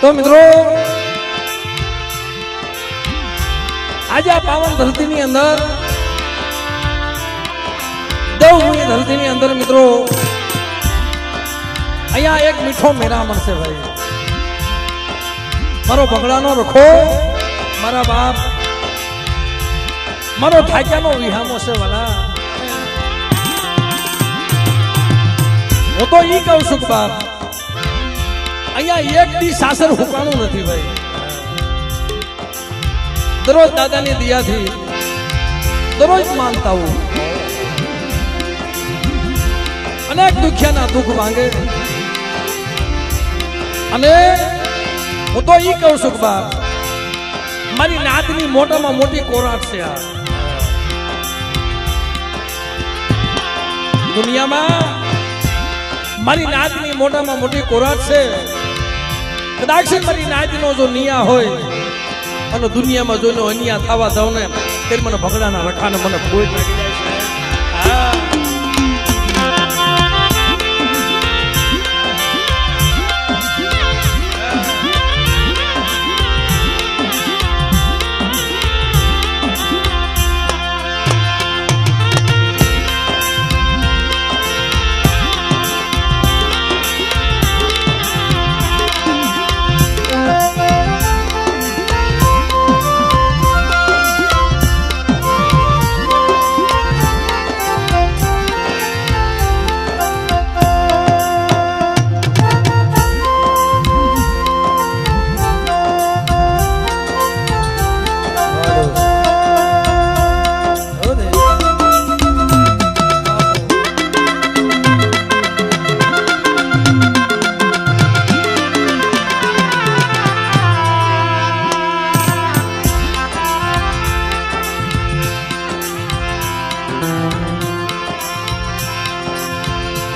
તો મિત્રો આજે આ પાવન ધરતીની અંદર દેવભૂમિ ધરતીની અંદર મિત્રો અહીંયા એક મીઠો મેરામણ છે ભાઈ. મારો બગડાનો રખો, મારા બાપ, મારો થાક્યાનો વિહામો છે વાલા. હું તો ઈ કહું છું કે બાપ અહીંયા એક દી સાસર હુકાણું નથી ભાઈ. દરરોજ દાદાની દિયાથી દરરોજ માનતા હું અનેક દુખ્યાના દુઃખ ભાંગે. અને હું તો ઈ કહું છું કે બાપ મારી નાતની મોટામાં મોટી કોરાટ છે આ દુનિયામાં. મારી નાતની મોટામાં મોટી કોરાટ છે. કદાચ મારી નાતનો જો નિયા હોય અને દુનિયામાં જોઈને અન્યા થવા દઉં ને તે મને ભગડાના રખાને મને ભૂલ લાગી જાય છે.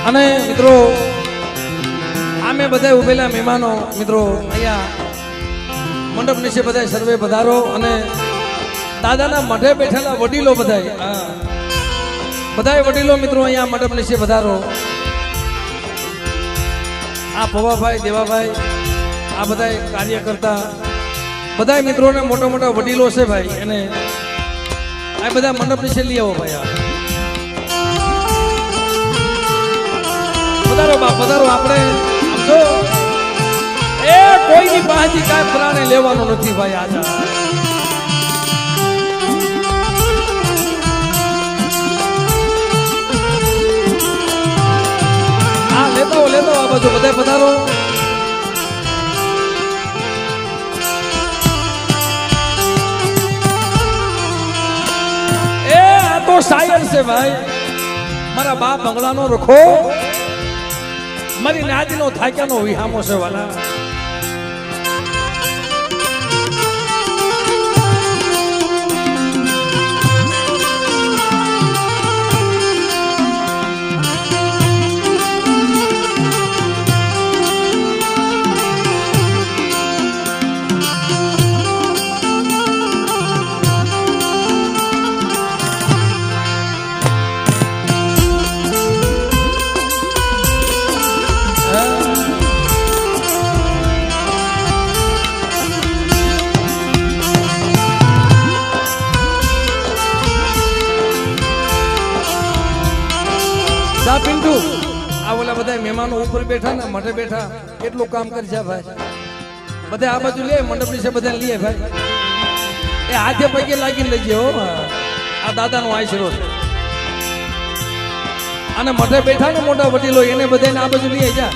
અને મિત્રો આમે બધા ઉભેલા મહેમાનો મિત્રો અહીંયા મંડપ નીચે બધા સર્વે પધારો. અને દાદાના મઢે બેઠેલા વડીલો બધા વડીલો મિત્રો અહીંયા મંડપ નીચે પધારો. આ પવાભાઈ, દેવાભાઈ, આ બધા કાર્યકર્તા બધા મિત્રોને મોટા મોટા વડીલો છે ભાઈ. અને આ બધા મંડપ નીચે લઈ આવો ભાઈ. પધારો બા, પધારો. આપણે સમજો એ કોઈની પાસેથી કાંઈ પ્રાણે લેવાનું નથી ભાઈ. આજે હા લેતો આ બાજુ બધા પધારો. એ આ તો શાયર છે ભાઈ. મારા બાપ બંગલાનો રખો, મારી નાદનો થાક્યાનો વિહામો છે વાલા. પિન્ટુ આ ઓલા બધા મહેમાનો ઉપર બેઠા ને મઢે બેઠા કેટલું કામ કરી છે ભાઈ. બધા આ બાજુ લે મંડપ ની છે બધા લે ભાઈ. એ હાથે પગે લાગીને લેજે હો. આ દાદાનો આશીર્વાદ છે. અને મઢે બેઠા ને મોટા વડીલો એને બધાને આ બાજુ લઈ જા.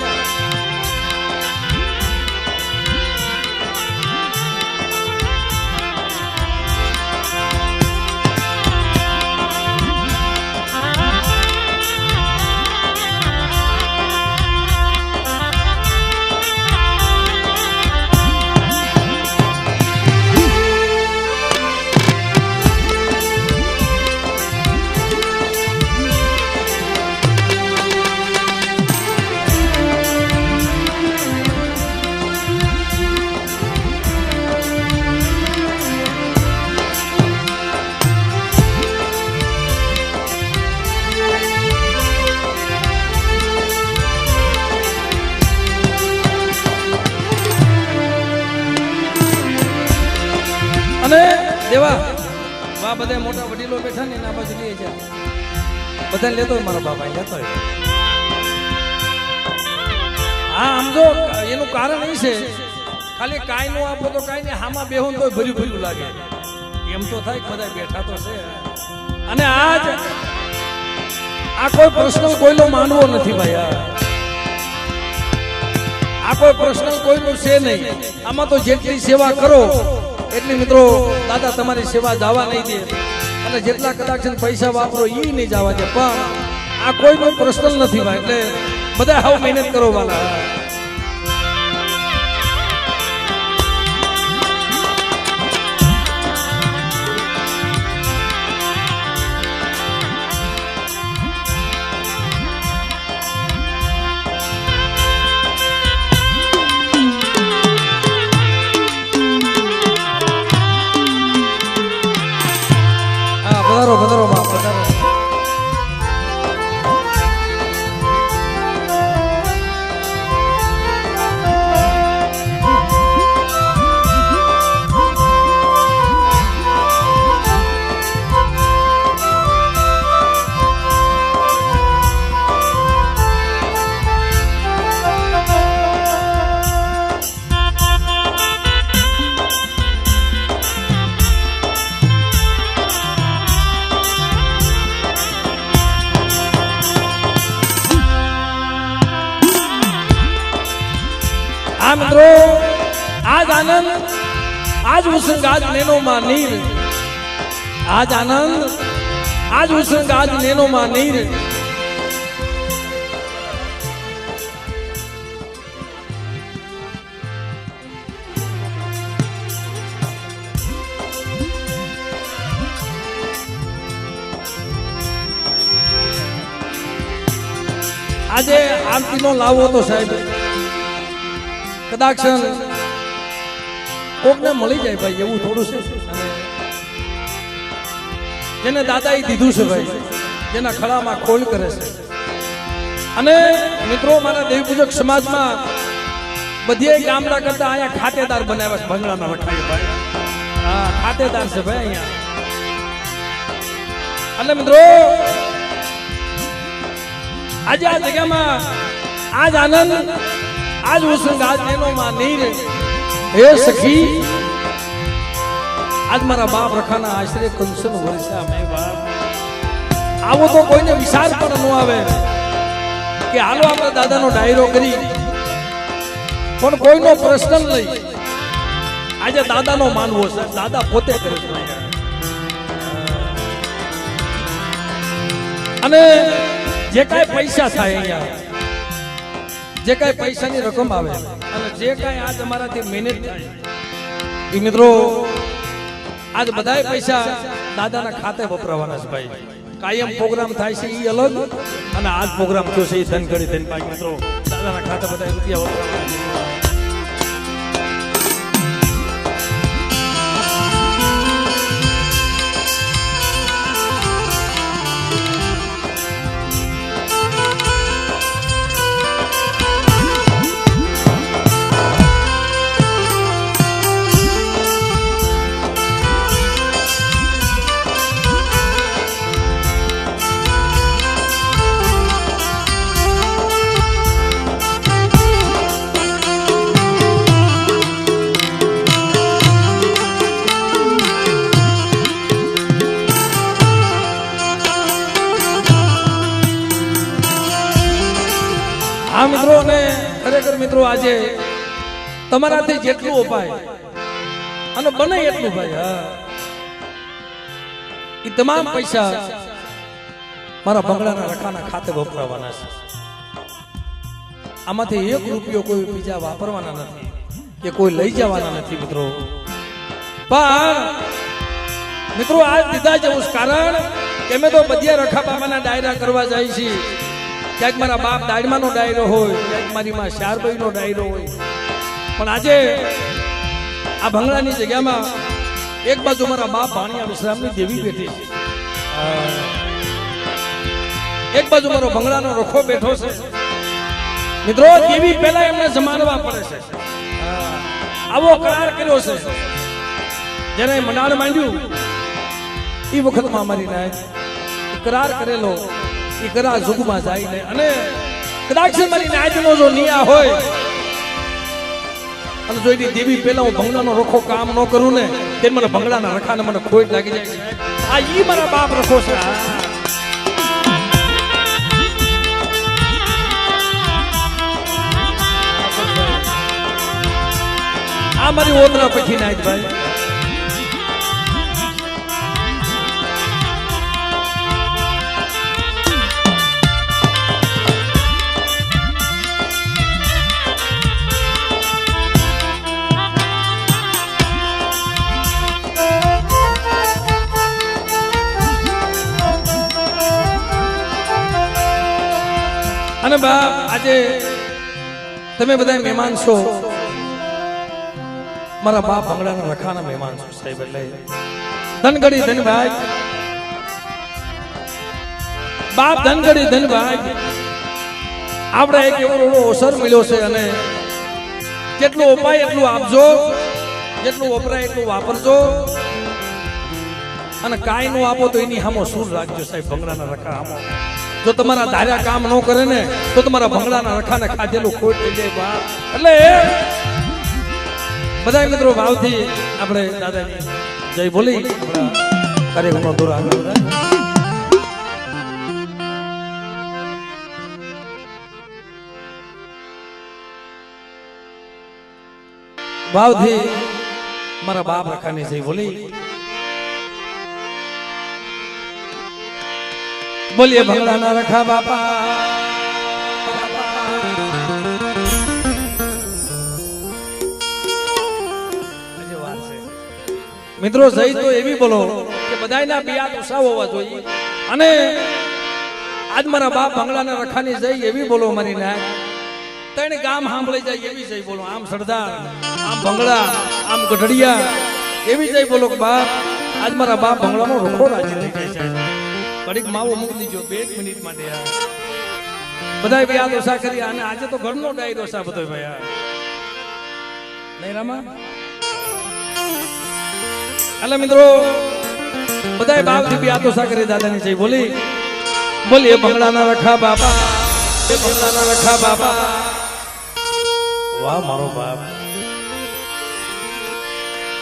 બધા મોટા વડીલો બેઠા ને એના બાજુ લઈ જા બધા લેતો હોય મારો બાપા લેતો હોય હા આમ જો એનું કારણ એ છે ખાલી કાંઈ નું આપો તો કાંઈ નહીં હામાં બેહો તો ભર્યું ભર્યું લાગે એમ તો થાય બધા બેઠા તો છે અને આજ આ કોઈ પ્રશ્ન કોઈનો માનવો નથી ભાઈ આ કોઈ પ્રશ્ન કોઈનું છે નહીં આમાં તો જેટલી સેવા કરો એટલી મિત્રો દાદા તમારી સેવા જવા નહીં દે અને જેટલા કદાચ પૈસા વાપરો એ નહીં જવા દે પણ આ કોઈનો પ્રશ્ન નથી ભાઈ એટલે બધા હાવ મહેનત કરો વાલા પધારો પધારો બાપ પધારો મિત્રો આજ આનંદ આજ ઉસંગ આજ નેનો માં નીર આજ આનંદ આજ ઉસંગ આજ નેનો માં નીર આજે આરતી નો લાવો તો સાહેબ કદાચ કોકને મળી જાય ભાઈ એવું થોડું છે જેને દાદાએ દીધું છે ભાઈ જેના ખળામાં ખોલ કરે છે અને મિત્રો મારા દેવપૂજક સમાજમાં બધે ગામડા કરતા અહીંયા ખાતેદાર બનાવ્યા છે ભંગડામાં વઠાય ભાઈ હા ખાતેદાર છે ભાઈ અહીંયા અને મિત્રો આજે આ જગ્યામાં આજ આનંદ આજ ઉસંગ આજ નેનો માં નીર હે સખી આજ મારા બાપ રખાના આશરે કંસન વર્ષા મે બાપ આવો તો કોઈને વિચાર પણ ન આવે કે હાલો આપણે દાદાનો ડાયરો કરી પણ કોઈનો પ્રશ્ન લઈ આજે દાદાનો માનવો છે દાદા પોતે કરે છે અને જે કાંઈ પૈસા થાય અહીંયા જે કાંઈ પૈસાની રકમ આવે અને જે કાંઈ આજ અમારાથી મહેનત થાય એ મિત્રો આજ બધાય પૈસા દાદાના ખાતે વપરાવાના છે ભાઈ કાયમ પ્રોગ્રામ થાય છે એ અલગ અને આજ પ્રોગ્રામ થયો છે એ ધનગઢી થઈને ભાઈ મિત્રો દાદાના ખાતે બધા રૂપિયા વપરાવાના હા મિત્રો અને ખરેખર મિત્રો આજે તમારાથી જેટલું ઉપાય અને બને એટલું ભાઈ હા એ તમામ પૈસા મારા બંગલાના રખાના ખાતે વપરાવાના છે આમાંથી 1 રૂપિયો કોઈ બીજા વાપરવાના નથી કે કોઈ લઈ જવાના નથી મિત્રો પણ મિત્રો આજ દીધા જેવું કારણ કે અમે તો બધી રખા બાબાના ડાયરા કરવા જાય છીએ ક્યાંક મારા બાપ દાડમાનો ડાયરો હોય ક્યાંક મારી માં શારભાઈનો ડાયરો હોય પણ આજે આ ભંગડાની જગ્યામાં એક બાજુ મારા બાપ ભાણિયા વિશ્રામની દેવી બેઠી છે એક બાજુ મારો ભંગડાનો રખો બેઠો છે મિત્રો દેવી પહેલા એમને જમાડવા પડે છે આવો કરાર કર્યો છે જ્યારે મંડાણ માંડ્યું એ વખતમાં મારી નાય કરાર કરેલો એ કરાર જુગમાં જાય ને અને કદાચ મારી નાયનો જો નિયા હોય અને જો એની દેવી પેલા હું ભંગડાનો રખો કામ ન કરું ને તે મને ભંગડાના રખાને મને ખોટ લાગી જાય આ ઈ મારા બાપ રખો છે આ મારી ઓતરા પછી નાય ભાઈ અને બાપ આજે તમે બધા મહેમાન છો મારા બાપ ભંગડાના રખાના મહેમાન છો સાહેબ એટલે ધનગડી ધનભાઈ બાપ ધનગડી ધનભાઈ આપણે એક એવો અવસર મળ્યો છે અને જેટલું ઉપાય એટલું આપજો જેટલું વપરાય એટલું વાપરજો અને કાંઈ નું આપો તો એની સામો સુર રાખજો સાહેબ ભંગડાના રખા સામો જો તમારા ધાર્યા કામ ન કરે ને તો તમારા ભંગડાના રખાને ખાધેલું ખોટ થઈ જાય બાપ એટલે બધા મિત્રો ભાવથી આપણે દાદાની જય બોલી આપણા કાર્યક્રમનો દૂર આગળ વધાય ભાવથી મારા બાપ રખાની જય બોલી બોલીએ ભંગડાના રખા બાપા મિત્રો જય તો એવી બોલો કે બધાયના બિયાદ ઉત્સાહ હોવા જોઈએ અને આજ મારા બાપ ભંગડાના રખાની જય એવી બોલો મારી ના તને ગામ સાંભળી જાય એવી જય બોલો આમ સરદાર આમ ભંગડા આમ ગઢડિયા એવી જય બોલો કે બાપ આજ મારા બાપ ભંગડાનો રખો રાજી થઈ જાય છે કડીક માવો મૂકી દીજો 2 મિનિટ માટે યાર બધાય બિયાદ ઉત્સાહ કરી અને આજે તો ઘરનો ડાયરો છે બધો ભાઈ યાર નહીં રામા અલ્લા મિત્રો બધાય બાપથી બી આતો સા કરે દાદાની જય બોલી બોલીએ ભંગડાના રખા બાપા એ ભંગડાના રખા બાપા વાહ મારો બાપ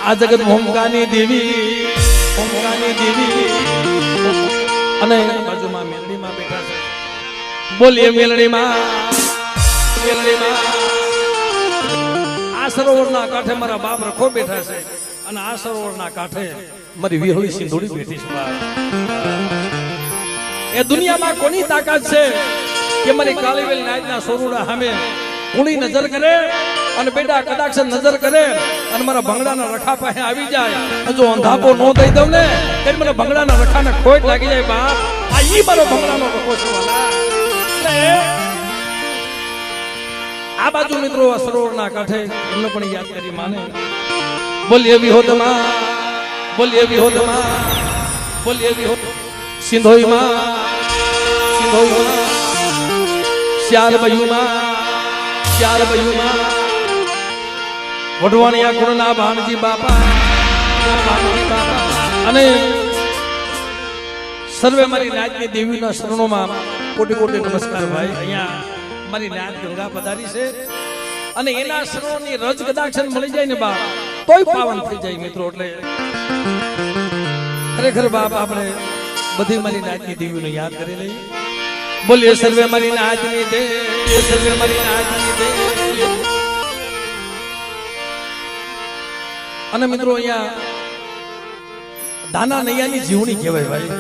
આ જગત મોમકાની દેવી અને બાજુમાં મેલડીમાં બેઠા છે બોલીએ મેલડીમાં આ સરોવરના કાંઠે મારા બાપ રખો બેઠા છે અને આ સરોવરના કાંઠે મારી વિહોળી સિંધુડી બેઠી છે એ દુનિયામાં કોની તાકાત છે કે મારી કાળીવેલ નાયના સોરુડા સામે કુણી નજર કરે અને બેટા કદાચ નજર કરે અને મારા ભંગડાના રખા પાસે આવી જાય જો અંધાપો ન દઈ દઉં ને એટલે મને ભંગડાના રખાને ખોટ લાગી જાય બાપ આ ઈ મારો ભંગડાનો રખો છે આ બાજુ મિત્રો સરોવરના કાંઠે એમને પણ યાદ કરી માને બોલીએ વિહોદમાં બોલીએ સિંધોઈમાં શ્યાર બયુમાં વઢવાણિયા કુળના ભાણજી બાપા અને સર્વે મારી નાચની દેવીના શરણોમાં કોટી કોટી નમસ્કાર ભાઈ અહીંયા મારી નાચ ગંગા પધારી છે અને એના શરણોની રજ કદાક્ષન મળી જાય ને બાપ તોય પાવન થઈ જાય મિત્રો એટલે ખરેખર બાપ આપણે બધી મારી નાચની દેવીને યાદ કરી લઈએ બોલીએ સર્વે મારી નાચની દે સર્વે મારી નાચની દે અને મિત્રો અહીંયા દાના નૈયાની જીવણી કહેવાય ભાઈ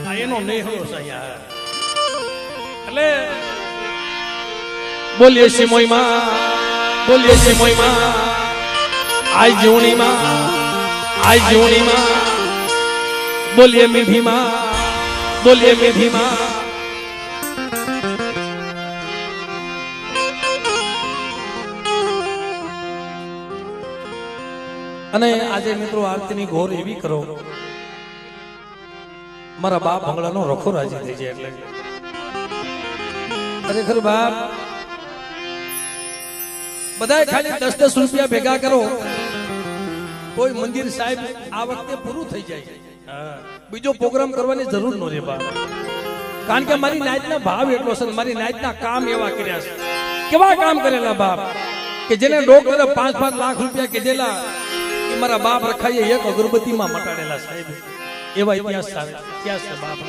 આ એનો નેહરો છે અહીંયા એટલે બોલીએ સિમોઈમાં આઈ જીવણીમાં બોલીએ મીઠીમાં અને આજે મિત્રો આરતીની ઘોર એવી કરો મારા બાપ ભંગડાનો રખો રાજી થઈ જાય એટલે ખરેખર બાપ બધાય ખાલી 10-10 રૂપિયા ભેગા કરો કોઈ મંદિર સાહેબ આ વખતે પૂરું થઈ જાય બીજો પ્રોગ્રામ કરવાની જરૂર ન રે બા, કારણ કે મારી નાયતના ભાવ એટલો છે, મારી નાયતના કામ એવા કર્યા છે. કેવા કામ કરેલા બાપ કે જેને ડોક્ટરે 5-5 લાખ રૂપિયા કીધેલા એ મારા બાપ રખાઈએ એક અગરબત્તીમાં મટાડેલા સાહેબ. એવા ઇતિહાસ છે બાપ.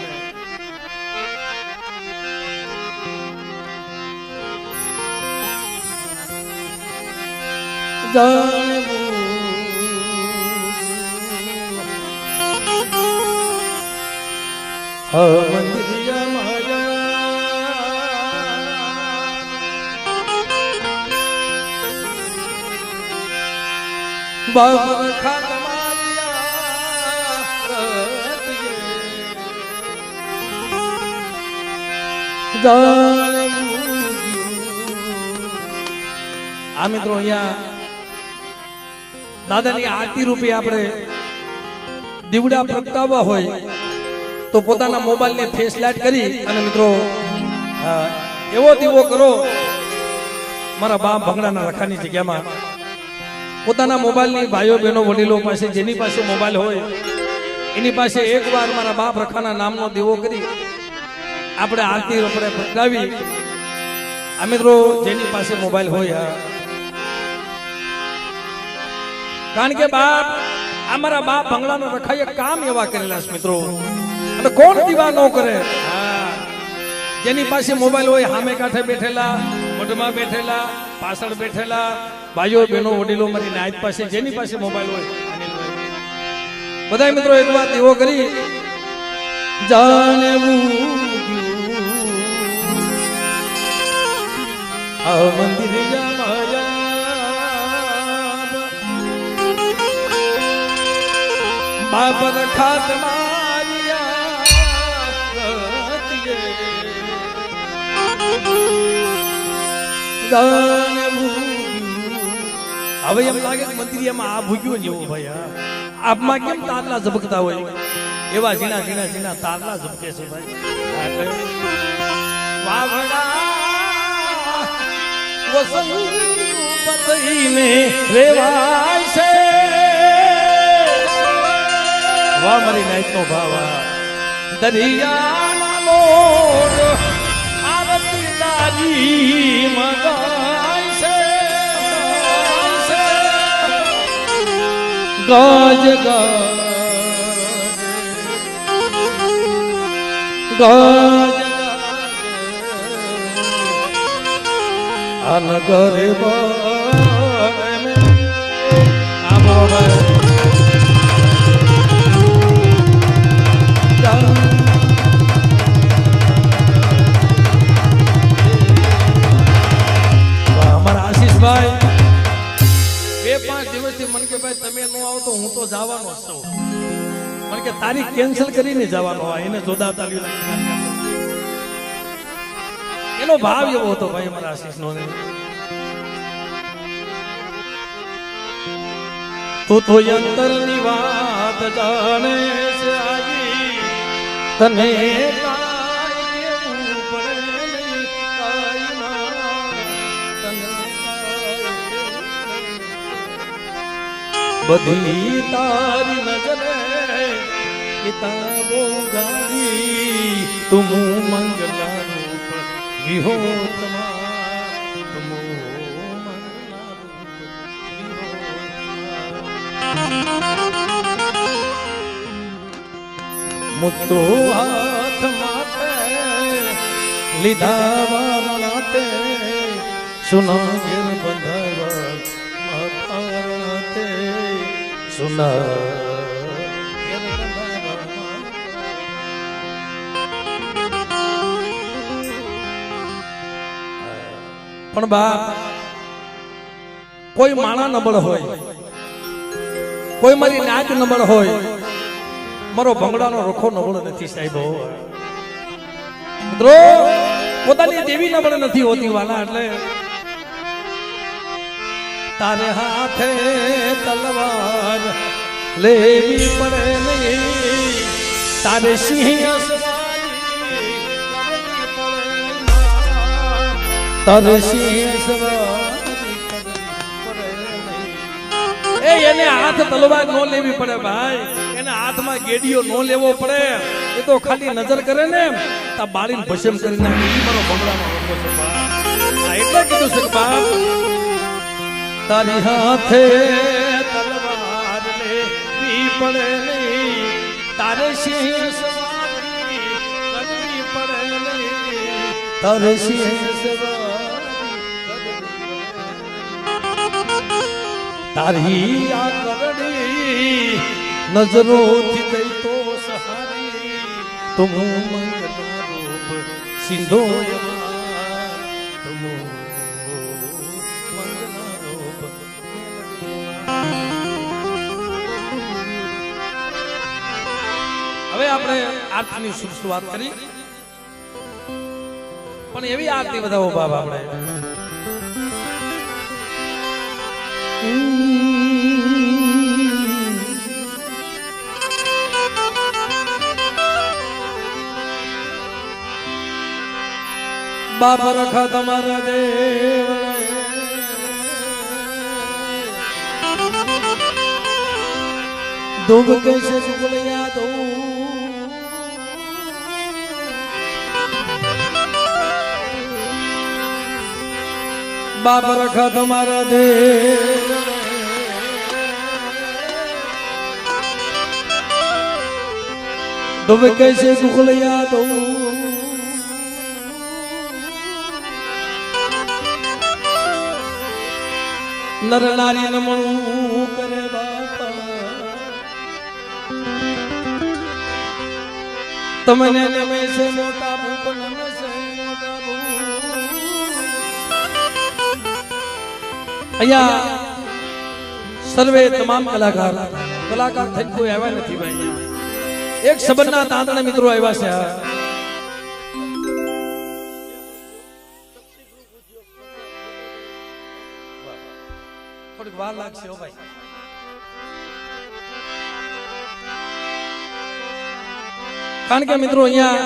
મંદિરિયા માયા બાબર ખાતમારિયા આ મિત્રો અહીંયા દાદાની આરતી રૂપે આપણે દીવડા પ્રગટાવવા હોય તો પોતાના મોબાઈલને ફેસ લાઈટ કરી અને મિત્રો એવો દીવો કરો મારા બાપ ભંગડાના રખાની જગ્યામાં. પોતાના મોબાઈલની ભાઈઓ બહેનો વડીલો પાસે જેની પાસે મોબાઈલ હોય એની પાસે એકવાર મારા બાપ રખાના નામનો દીવો કરી આપણે આરતી આપણે પ્રગટાવી. આ મિત્રો જેની પાસે મોબાઈલ હોય, કારણ કે બાપ અમારા બાપ ભંગડાના રખાઈએ કામ એવા કરેલા છે મિત્રો, અને કોણ દીવા ન કરે. જેની પાસે મોબાઈલ હોય સામે કાંઠે બેઠેલા, મોઢમાં બેઠેલા, પાછળ બેઠેલા ભાઈઓ બહેનો વડીલો મારી નાયત પાસે જેની પાસે મોબાઈલ હોય બધા મિત્રો એક વાત એવો કરી જાણવું આ મંદિરિયા માયા બાબર ખાતમારિયા. હવે એમ લાગે મંદિરિયામાં આ ભૂગ્યું ને એવું ભાઈ, આપમાં કેમ તારલા ઝબકતા હોય એવા ઝીણા ઝીણા ઝીણા તારલા ઝબકે છે ભાઈ. વાહ મારી નાઈટ નો ભાવ. દરિયાના મોર આરતી તારી મગાય છે, ગાજ ગાજ અન ગરીબ આશીષભાઈ 2-5 દિવસથી મન કે ભાઈ તમે ન આવો તો હું તો જવાનો છું. મને કે તારીખ કેન્સલ કરીને જવાનો હોય એને જોદા તાલ્યું એનો ભાવ એવો હતો ભાઈ મારા આશીષ નો. તું તો અંતર ની વાત જાણે છે આજી તને બધી તારી નજરે કિતાબો ગાડી તુમ મંગલા રૂપ વિહો મુક્તો હાથ માથે લીધા વારણાતે સુના ઘેર બંધાવા મફારણાતે સુના પણ બા કોઈ માણા નબળ હોય, કોઈ મારી નાચ નબળ હોય, મારો ભંગડાનો રખો નબળ નથી સાહેબો. મિત્રો પોતાની દેવી નબળ નથી હોતી વાલા, એટલે તારે હાથે તલવાર લેવી પડે નહીં, તારે સિંહ તારે સિંહ એને હાથ તલવાર નો લેવી પડે ભાઈ, એને હાથમાં ગેડીઓ નો લેવો પડે. એ તો ખાલી નજર કરે ને તા બાળીને ભસ્મ કરી નાખે. ઈ મારો ભમરાનો રંગો છે બાપ. આ એટલે કીધું છે કે બાપ તારી હાથે તલવાર લેવી પડે નહીં, તારે સિંહ સવારી કરવી પડે નહીં, તારે સિંહ સવારી તારી આ કરડી નજરોથી ગઈ તો સહારી, તુમ મંગલા રૂપ સિંધો હવે આપણે આરતીની શરૂઆત કરી, પણ એવી આરતી બતાવો બાપ આપણે. બાપ રખા તમારા દેવ દુઃખ કૈસે સુગલયા દો, બાપ રખા તમારા દેવ દુઃખ કૈસે સુગલયા દો, નર નારી નમણું કરે બાપા, તમને નમે છે મોટા ભૂપ નમે છે મોટા ભૂપ. અહીંયા સર્વે તમામ કલાકાર થઈને કોઈ આવ્યા નથી ભાઈ. એક સબરના તાંતણા મિત્રો આવ્યા છે. થોડીક વાર લાગશે હો ભાઈ. કારણ કે મિત્રો અહીંયા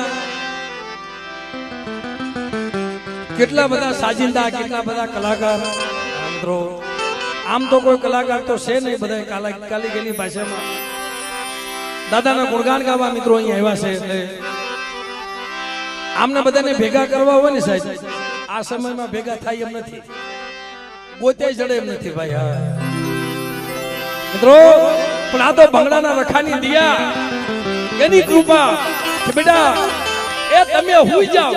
કેટલા બધા સાજિંદા, કેટલા બધા કલાકાર મિત્રો. આમ તો કોઈ કલાકાર તો છે નહીં, બધા કાલી ગયેલી ભાષામાં દાદાના ગુણગાન ગાવા મિત્રો અહીંયા આવ્યા છે. એટલે આમને બધાને ભેગા કરવા હોય ને સાહેબ, આ સમયમાં ભેગા થાય એમ નથી, ગોતે જડે એમ નથી ભાઈ. હા મિત્રો, પણ આ તો ભંગડાના રખાની દિયા, એની કૃપા કે બેટા એ તમે હુઈ જાવ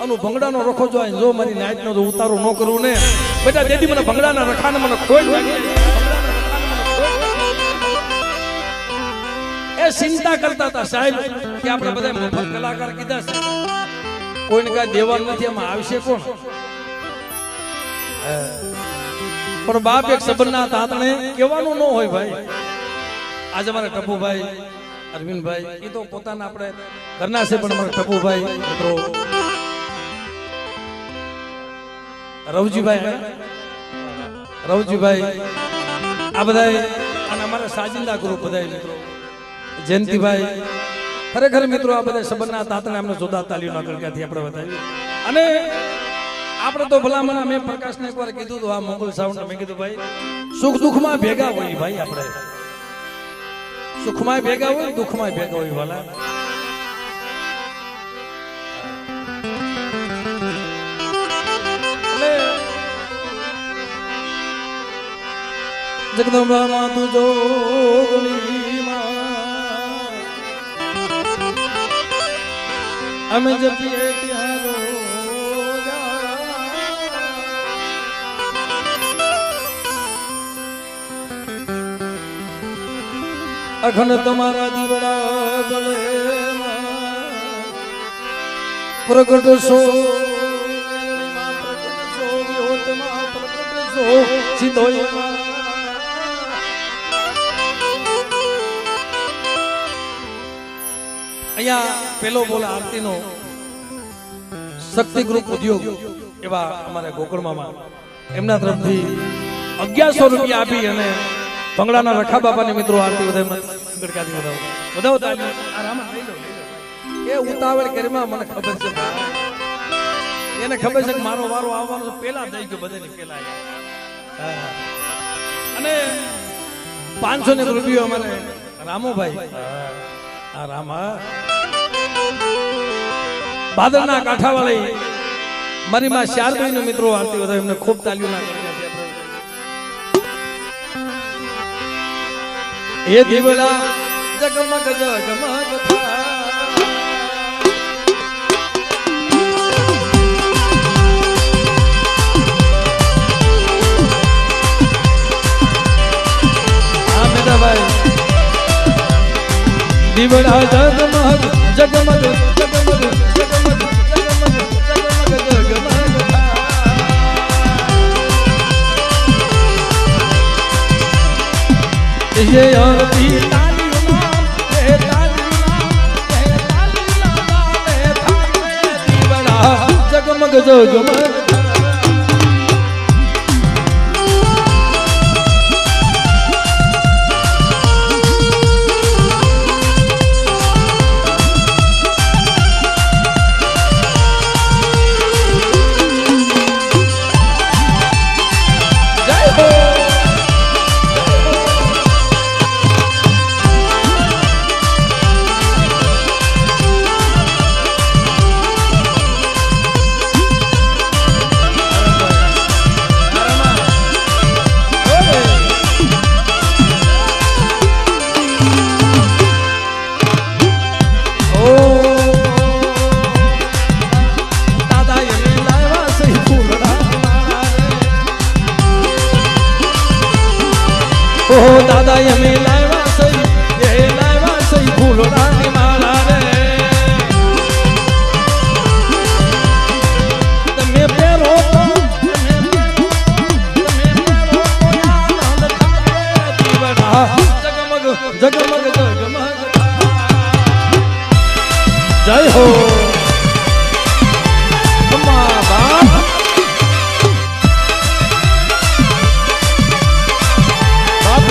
અને ભંગડાનો રખો જો મારી નાઈટનો જો ઉતારો ન કરું ને બેટા, તેથી મને ભંગડાના રખાને મને ખોટ લાગે. એ ચિંતા કરતા હતા સાહેબ કે આપણે બધા મફત કલાકાર કીધા છે, કોઈને કાંઈ દેવાનું નથી, એમાં આવશે કોણ? પણ બાપ એક સબરના તાતણે કહેવાનું ન હોય ભાઈ. આજે અમારે ટપુભાઈ, અરવિંદભાઈ એ તો પોતાના આપણે ઘરના છે, પણ અમારા ટપુભાઈ મિત્રો, રવજીભાઈ આ બધા અને અમારા સાજિંદા ગ્રુપ બધા મિત્રો, જયંતિભાઈ, ખરેખર મિત્રો આ બધા સબરના તાતણે અમને જોરદાર તાલીઓ ના કરક્યાથી આપણે બતાવી. અને આપણે તો ભલામણા મેં પ્રકાશને એકવાર કીધું હતું, આ મોગલ સાઉન્ડ મેં કીધું ભાઈ સુખ દુઃખમાં ભેગા હોય ભાઈ, આપણે સુખમાં ભેગા હોય, દુઃખમાં ભેગા હોય વાલા. જગદંબા માં તું જોગણી માં અમે જપીએ ત્યારો અખંડ તમારા દીવડા બળે પ્રગટ સો સીધો અહીંયા પેલો બોલ આરતીનો શક્તિ ગ્રુપ ઉદ્યોગ એવા અમારા ગોકળમાં એમના તરફથી 1100 રૂપિયા આપી અને ભંગડાના રખા બાપાની મિત્રો આરતી ગડકાથી વધાવો એ ઉતાવળ કરીમાં મને ખબર છે, એને ખબર છે કે મારો વારો આવવાનો પેલા થઈ ગયો, બધાની પેલા. અને ₹500 અમારે રામોભાઈ આ રામા ભાદરના કાંઠાવાળી મારી માં શારભાઈ નો મિત્રો આરતી વધારે એમને ખૂબ તાલીઓ નાખી એ દીવડા જગમગ જગમગ દીવડા જગમગ જગમગ જગમગ જગમગ જગમગ જગમગ ये आरती जगमग जगमग दादा यमे लावा सही ये लावा सही फूलों की माला रे तमे प्यारो आनंद थाए दीवड़ा जगमग जगमग जगमग जय हो अम्मा बाप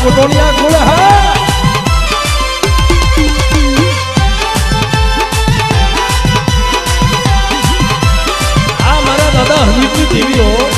कोटोनिया गुड़ है हमारा दादा हनीफी देवी हो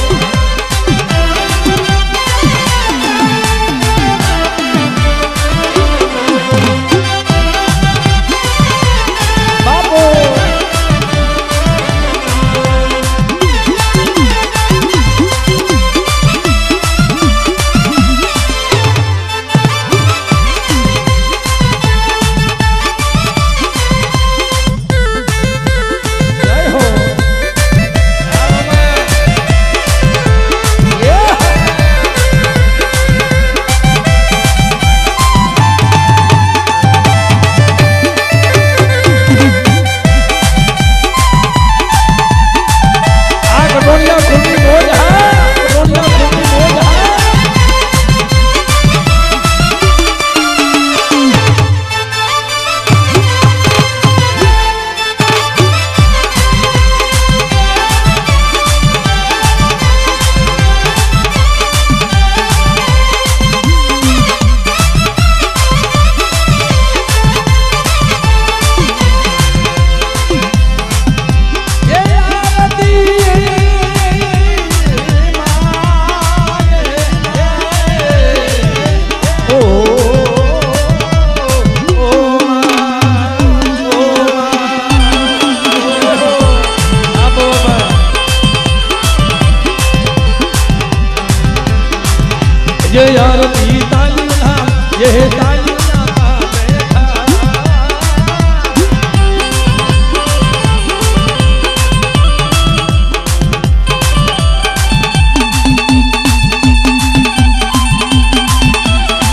ये आरती तालिया ये तालिया बैठा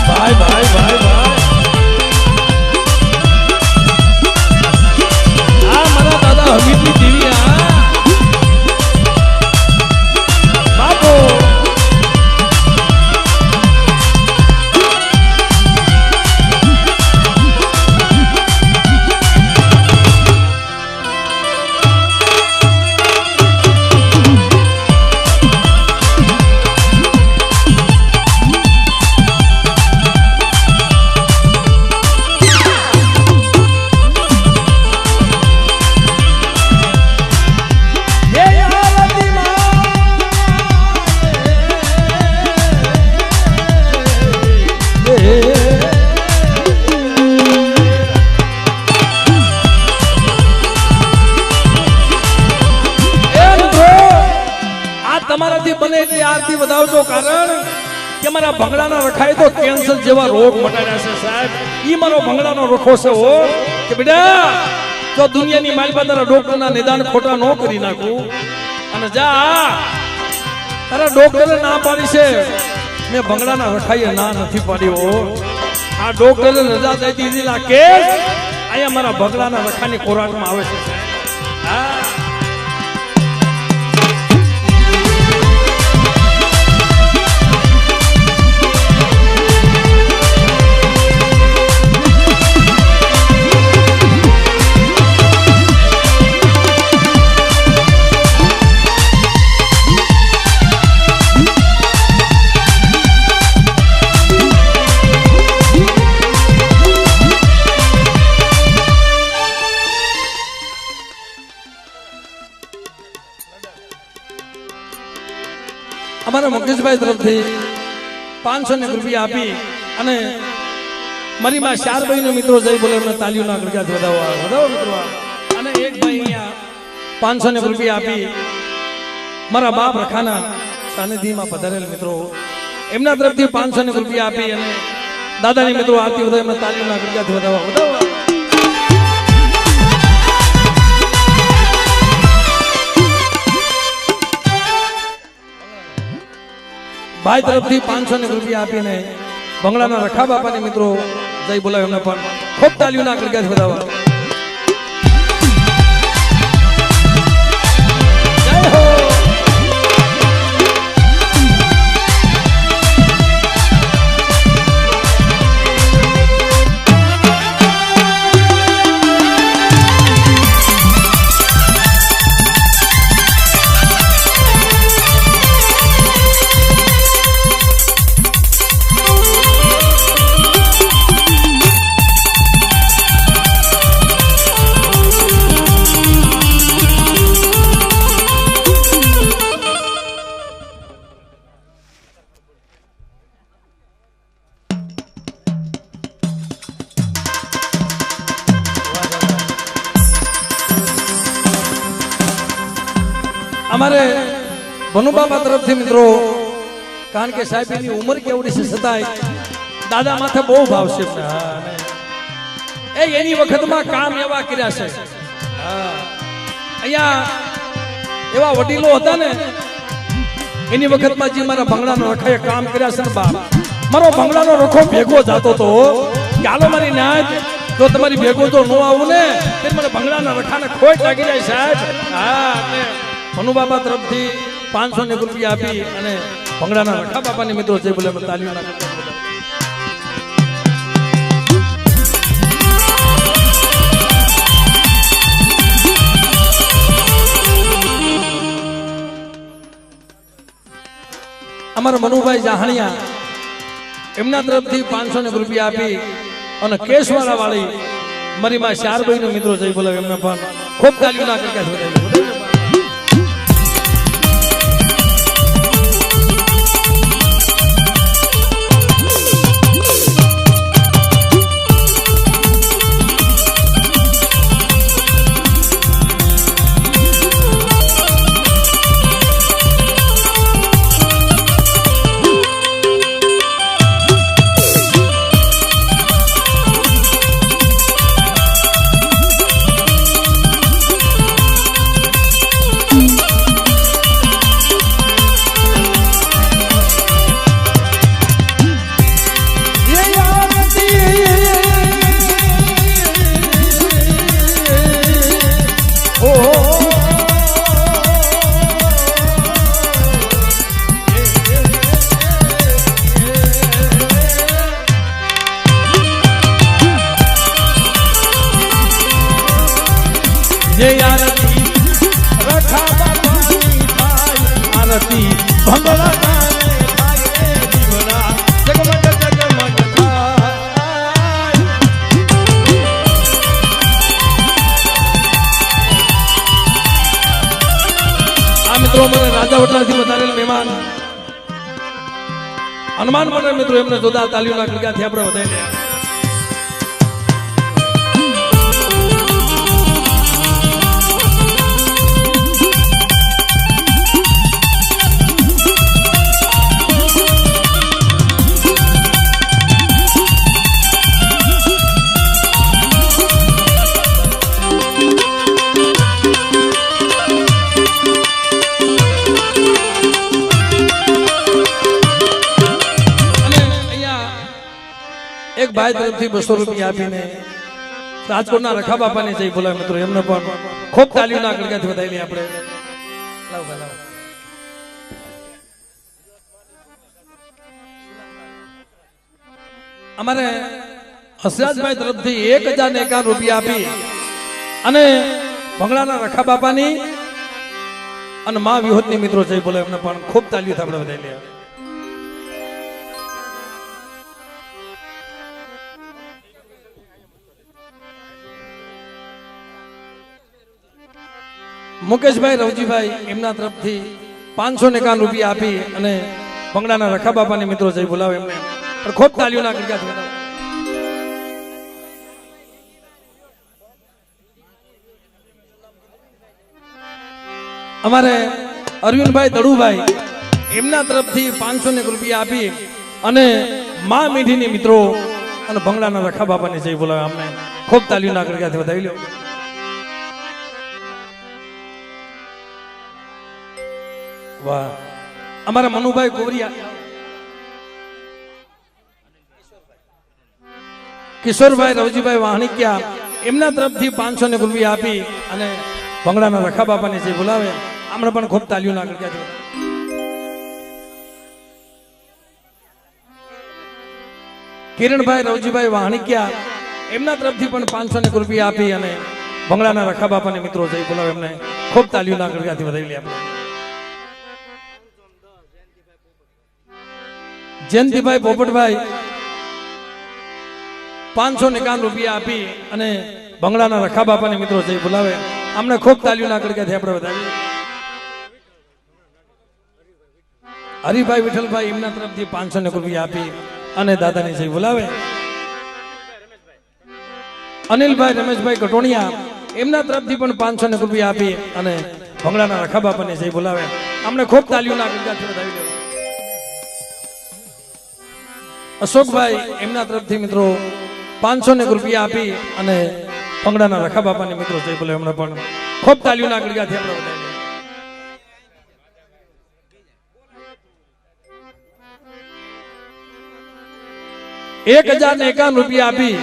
बाय बाय बाय बाय हमारा दादा हमीदी दिव्या વધાવજો કારણ કે મારા ભંગડાના રખાય તો કેન્સર જેવા રોગ મટાડ્યા છે સાહેબ. ઈ મારો ભંગડાનો રખો છે હો કે બેટા જો દુનિયાની માલપા તારા ડોક્ટરના નિદાન ખોટા ન કરી નાખું અને જા તારા ડોક્ટરે ના પાડી છે મેં ભંગડાના રખાઈએ ના નથી પાડી હો. આ ડોક્ટરે રજા દઈ દીધી આ કેસ અહીંયા મારા ભંગડાના રખાની ખોરાકમાં આવે છે હા. અમારા મુકેશભાઈ તરફથી 500 રૂપિયા આપી અને મારી માં 4 ભાઈનો મિત્રો જઈ બોલે એમને તાલીઓના ગળગા વધાવો મિત્રો. અને એક ભાઈ અહીંયા 500 રૂપિયા આપી મારા બાપ રખાના સાનિધ્યમાં પધારેલ મિત્રો એમના તરફથી 500 રૂપિયા આપી અને દાદાની મિત્રો આરતી વધારે એમને તાલીઓના ગળગા વધાવો. ભાઈ તરફથી 500 રૂપિયા આપીને ભંગડાના રખા બાપાની મિત્રો જઈ બોલાવે એમને પણ ખૂબ તાલીઓના ગળગા વધાવવા. જય હો. અમારે ભનુબાબા તરફથી મિત્રો કારણ કે સાહેબની ઉંમર કેવડી છે છતાંય દાદા માથે બહુ ભાવ છે એની વખતમાં કામ એવા કર્યા છે અહીંયા એવા વડીલો હતા ને એની વખતમાં જે મારા ભંગડાનો રખાએ કામ કર્યા છે ને બાપ મારો ભંગડાનો રખો ભેગો જતો તો કે હાલો મારી નાચ જો તમારી ભેગો તો ન આવું ને તે મને ભંગડાના રખાને ખોટ લાગી જાય સાહેબ. હા ભનુબાબા તરફથી 500 રૂપિયા આપી અને ભંગડાના રખા બાપાની મિત્રો જે બોલે તાલીઓના અમારા મનુભાઈ જાહણિયા એમના તરફથી 500 રૂપિયા આપી અને કેશવાળા વાળી મારી માં 4 ભાઈનો મિત્રો જઈ બોલાવે એમને પણ ખૂબ તાલીઓના ગળગા વધાવી. હનુમાન મંડળ મિત્રો એમને જોરદાર તાલીઓના ગળગાથી આપણે વધાવી એક ભાઈ તરફથી 200 રૂપિયા આપીને રાજકોટના રખા બાપાને જઈ બોલાવે મિત્રો, એમને પણ ખૂબ તાલીઓના ગળગાથી વધાવી લઈએ આપણે. લાવ ભાઈ લાવ. અમારે હસરાજભાઈ તરફથી 1051 રૂપિયા આપી અને ભંગડાના રખા બાપાની અને મા વિહોતની મિત્રો જઈ બોલે, એમને પણ ખૂબ તાલીઓ આપણે વધાવી લઈએ. મુકેશભાઈ રવજીભાઈ એમના તરફથી 551 રૂપિયા આપી અને ભંગડાના રખા બાપાની મિત્રો જઈ બોલાવે, એમને પણ ખૂબ તાલીઓના ગળગાથી વધાવો. અમારે અરવિંદભાઈ દડુભાઈ એમના તરફથી 501 રૂપિયા આપી અને મા મીઠીની મિત્રો અને ભંગડાના રખા બાપાને જઈ બોલાવે, અમને ખૂબ તાલીઓના ગળગાથી વધાવી લો. વાહ. અમારા મનુભાઈ કોવરિયા કિશોરભાઈ રવજીભાઈ વાહણીકિયા એમના તરફથી 501 રૂપિયા આપી અને ભંગડાના રખા બાપાને જે બોલાવે, આમણે પણ ખૂબ તાલીઓ ના કર્યા. કિરણભાઈ રવજીભાઈ વાહણીકિયા એમના તરફથી પણ 501 રૂપિયા આપી અને ભંગડાના રખા બાપાને મિત્રો જઈ બોલાવે, એમને ખૂબ તાલીઓ ના કર્યાથી વધાવી લે. આપણે જયંતિભાઈ પોપટભાઈ 551 રૂપિયા આપી અને ભંગડાના રખા બાપાને મિત્રો જઈ બોલાવે, આમને ખૂબ તાલીઓના ગળગાથી આપણે વધાવીએ. હરિભાઈ વિઠ્ઠલભાઈ એમના તરફથી 501 રૂપિયા આપી અને દાદાને જઈ બોલાવે. અનિલભાઈ રમેશભાઈ કટોણિયા એમના તરફથી પણ 501 રૂપિયા આપી અને ભંગડાના રખા બાપાને જઈ બોલાવે, આમને ખૂબ તાલીઓના ગળગાથી વધાવી લે. અશોકભાઈ એમના તરફથી મિત્રો 501 રૂપિયા આપી અને ભંગડાના રખા બાપાની મિત્રો જઈ બોલે, એમને પણ ખૂબ તાલીઓના ગળગાથી આપણે વધાવી લઈએ. 1051 રૂપિયા આપી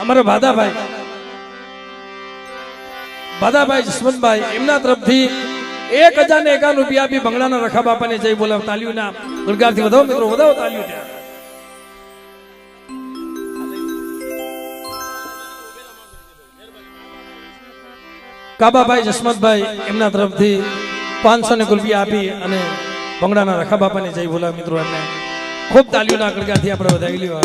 અમારા ભાદાભાઈ જસવંતભાઈ એમના તરફથી 1051 રૂપિયા આપી ભંગડાના રખા બાપાને જઈ બોલે, તાલીઓના ગળગાથી વધાવો મિત્રો, વધાવો તાલીઓ. કાબાભાઈ જસમતભાઈ એમના તરફથી 501 રૂપિયા આપી અને ભંગડાના રખા બાપાને જઈ બોલાવે મિત્રો, એમને ખૂબ તાલીઓના ગળગાથી આપણે વધાવી લ્યો.